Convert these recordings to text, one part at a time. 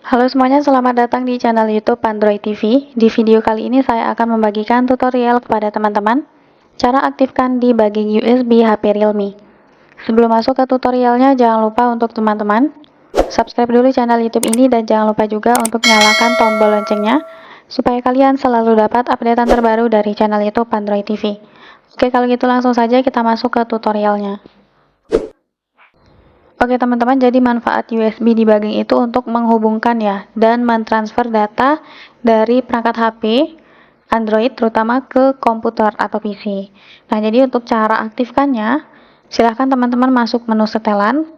Halo semuanya, selamat datang di channel YouTube Android TV. Di video kali ini saya akan membagikan tutorial kepada teman-teman cara aktifkan debugging USB HP Realme. Sebelum masuk ke tutorialnya, jangan lupa untuk teman-teman subscribe dulu channel YouTube ini dan jangan lupa juga untuk nyalakan tombol loncengnya supaya kalian selalu dapat updatean terbaru dari channel YouTube Android TV. Oke, kalau gitu langsung saja kita masuk ke tutorialnya. Oke teman-teman, jadi manfaat USB debugging itu untuk menghubungkan ya dan mentransfer data dari perangkat HP Android terutama ke komputer atau PC. Nah, jadi untuk cara aktifkannya, silahkan teman-teman masuk menu setelan.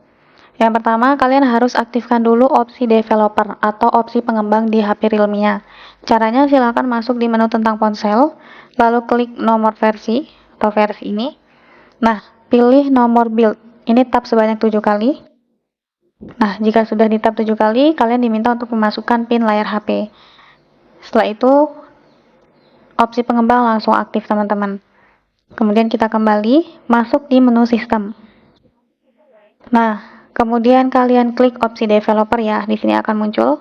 Yang pertama, kalian harus aktifkan dulu opsi developer atau opsi pengembang di HP Realme-nya. Caranya silahkan masuk di menu tentang ponsel, lalu klik nomor versi atau versi ini. Nah, pilih nomor build. Ini tap sebanyak 7 kali. Nah, jika sudah di tap 7 kali, kalian diminta untuk memasukkan pin layar HP. Setelah itu, opsi pengembang langsung aktif, teman-teman. Kemudian kita kembali masuk di menu sistem. Nah, kemudian kalian klik opsi developer ya, di sini akan muncul.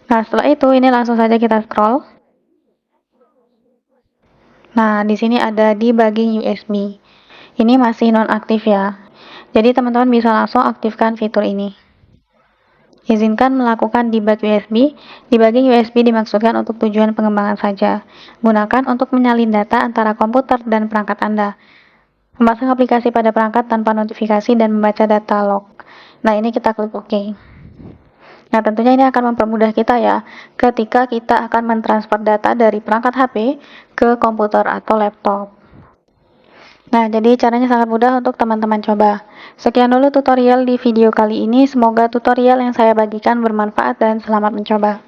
Nah, setelah itu ini langsung saja kita scroll. Nah, di sini ada debugging USB. Ini masih nonaktif ya. Jadi teman-teman bisa langsung aktifkan fitur ini. Izinkan melakukan debug USB. Debugging USB dimaksudkan untuk tujuan pengembangan saja. Gunakan untuk menyalin data antara komputer dan perangkat Anda. Memasang aplikasi pada perangkat tanpa notifikasi dan membaca data log. Nah, ini kita klik OK. Nah, tentunya ini akan mempermudah kita ya ketika kita akan mentransfer data dari perangkat HP ke komputer atau laptop. Nah, jadi caranya sangat mudah untuk teman-teman coba. Sekian dulu tutorial di video kali ini. Semoga tutorial yang saya bagikan bermanfaat dan selamat mencoba.